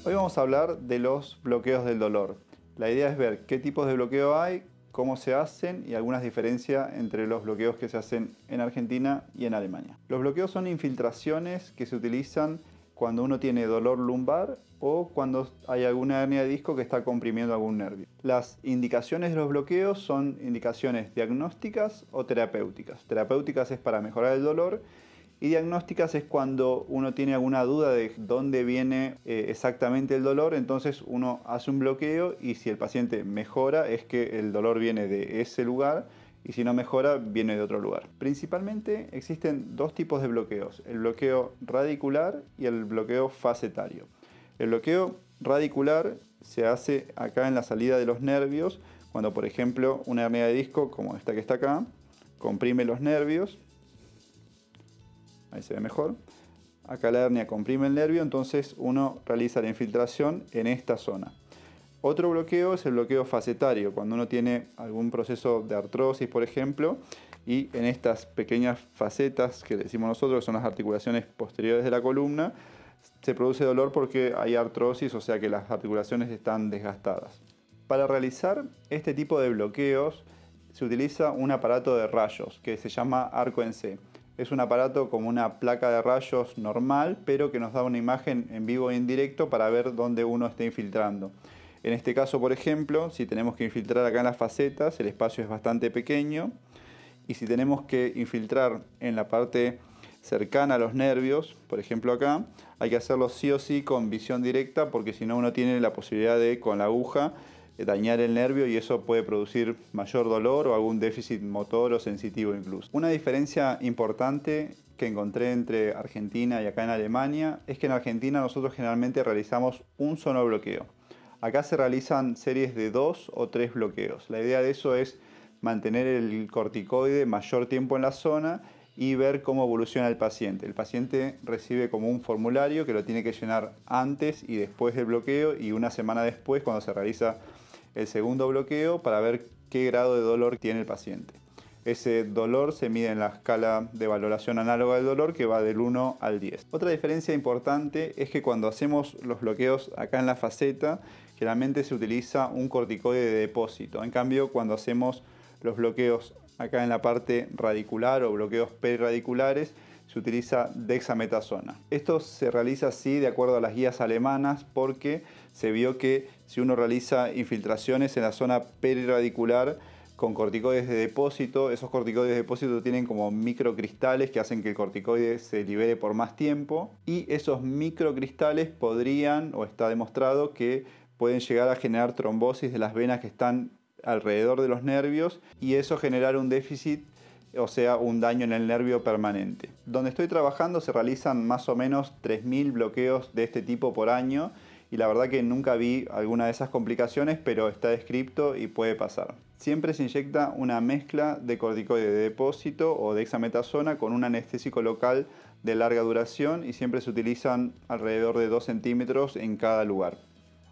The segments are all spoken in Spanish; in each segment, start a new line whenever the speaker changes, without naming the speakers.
Hoy vamos a hablar de los bloqueos del dolor. La idea es ver qué tipos de bloqueo hay, cómo se hacen y algunas diferencias entre los bloqueos que se hacen en Argentina y en Alemania. Los bloqueos son infiltraciones que se utilizan cuando uno tiene dolor lumbar o cuando hay alguna hernia de disco que está comprimiendo algún nervio. Las indicaciones de los bloqueos son indicaciones diagnósticas o terapéuticas. Terapéuticas es para mejorar el dolor y diagnósticas es cuando uno tiene alguna duda de dónde viene exactamente el dolor, entonces uno hace un bloqueo y si el paciente mejora es que el dolor viene de ese lugar y si no mejora viene de otro lugar. Principalmente existen dos tipos de bloqueos, el bloqueo radicular y el bloqueo facetario. El bloqueo radicular se hace acá en la salida de los nervios, cuando por ejemplo una hernia de disco como esta que está acá, comprime los nervios. Ahí se ve mejor. Acá la hernia comprime el nervio, entonces uno realiza la infiltración en esta zona. Otro bloqueo es el bloqueo facetario, cuando uno tiene algún proceso de artrosis, por ejemplo, y en estas pequeñas facetas que decimos nosotros, que son las articulaciones posteriores de la columna, se produce dolor porque hay artrosis, o sea que las articulaciones están desgastadas. Para realizar este tipo de bloqueos se utiliza un aparato de rayos que se llama arco en C. Es un aparato como una placa de rayos normal, pero que nos da una imagen en vivo e en directo para ver dónde uno está infiltrando. En este caso, por ejemplo, si tenemos que infiltrar acá en las facetas, el espacio es bastante pequeño. Y si tenemos que infiltrar en la parte cercana a los nervios, por ejemplo acá, hay que hacerlo sí o sí con visión directa, porque si no uno tiene la posibilidad de, con la aguja, dañar el nervio y eso puede producir mayor dolor o algún déficit motor o sensitivo incluso. Una diferencia importante que encontré entre Argentina y acá en Alemania es que en Argentina nosotros generalmente realizamos un solo bloqueo. Acá se realizan series de 2 o 3 bloqueos. La idea de eso es mantener el corticoide mayor tiempo en la zona y ver cómo evoluciona el paciente. El paciente recibe como un formulario que lo tiene que llenar antes y después del bloqueo y una semana después cuando se realiza el segundo bloqueo para ver qué grado de dolor tiene el paciente. Ese dolor se mide en la escala de valoración análoga del dolor que va del 1 al 10. Otra diferencia importante es que cuando hacemos los bloqueos acá en la faceta, generalmente se utiliza un corticoide de depósito. En cambio, cuando hacemos los bloqueos acá en la parte radicular o bloqueos periradiculares, se utiliza dexametasona. Esto se realiza así de acuerdo a las guías alemanas porque se vio que si uno realiza infiltraciones en la zona periradicular con corticoides de depósito, esos corticoides de depósito tienen como microcristales que hacen que el corticoide se libere por más tiempo y esos microcristales podrían, o está demostrado que pueden llegar a generar trombosis de las venas que están alrededor de los nervios y eso generar un déficit, o sea, un daño en el nervio permanente. Donde estoy trabajando se realizan más o menos 3.000 bloqueos de este tipo por año y la verdad que nunca vi alguna de esas complicaciones, pero está descrito y puede pasar. Siempre se inyecta una mezcla de corticoide de depósito o dexametasona con un anestésico local de larga duración y siempre se utilizan alrededor de 2 centímetros en cada lugar.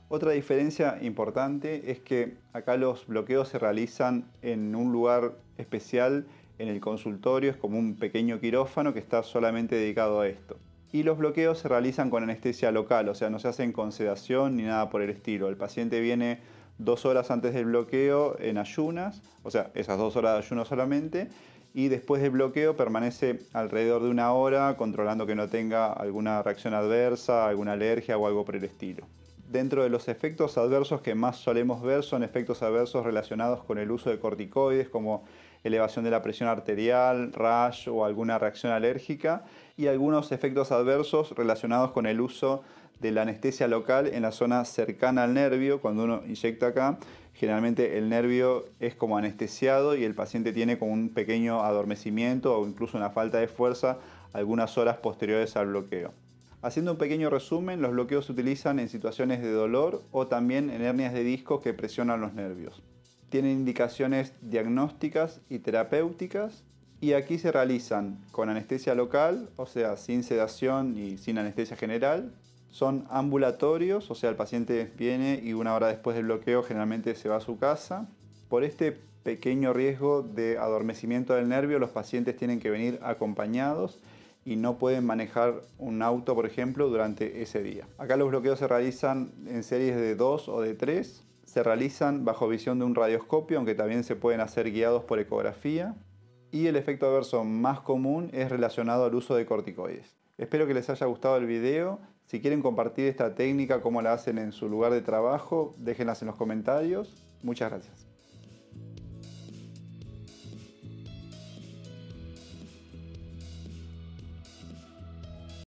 Otra diferencia importante es que acá los bloqueos se realizan en un lugar especial en el consultorio, es como un pequeño quirófano que está solamente dedicado a esto. Y los bloqueos se realizan con anestesia local, o sea, no se hacen con sedación ni nada por el estilo. El paciente viene 2 horas antes del bloqueo en ayunas, o sea, esas 2 horas de ayuno solamente, y después del bloqueo permanece alrededor de 1 hora controlando que no tenga alguna reacción adversa, alguna alergia o algo por el estilo. Dentro de los efectos adversos que más solemos ver son efectos adversos relacionados con el uso de corticoides como elevación de la presión arterial, rash o alguna reacción alérgica y algunos efectos adversos relacionados con el uso de la anestesia local en la zona cercana al nervio. Cuando uno inyecta acá, generalmente el nervio es como anestesiado y el paciente tiene como un pequeño adormecimiento o incluso una falta de fuerza algunas horas posteriores al bloqueo. Haciendo un pequeño resumen, los bloqueos se utilizan en situaciones de dolor o también en hernias de disco que presionan los nervios. Tienen indicaciones diagnósticas y terapéuticas y aquí se realizan con anestesia local, o sea, sin sedación y sin anestesia general. Son ambulatorios, o sea, el paciente viene y 1 hora después del bloqueo generalmente se va a su casa. Por este pequeño riesgo de adormecimiento del nervio, los pacientes tienen que venir acompañados y no pueden manejar un auto, por ejemplo, durante ese día. Acá los bloqueos se realizan en series de 2 o de 3. Se realizan bajo visión de un radioscopio, aunque también se pueden hacer guiados por ecografía. Y el efecto adverso más común es relacionado al uso de corticoides. Espero que les haya gustado el video. Si quieren compartir esta técnica, cómo la hacen en su lugar de trabajo, déjenlas en los comentarios. Muchas gracias.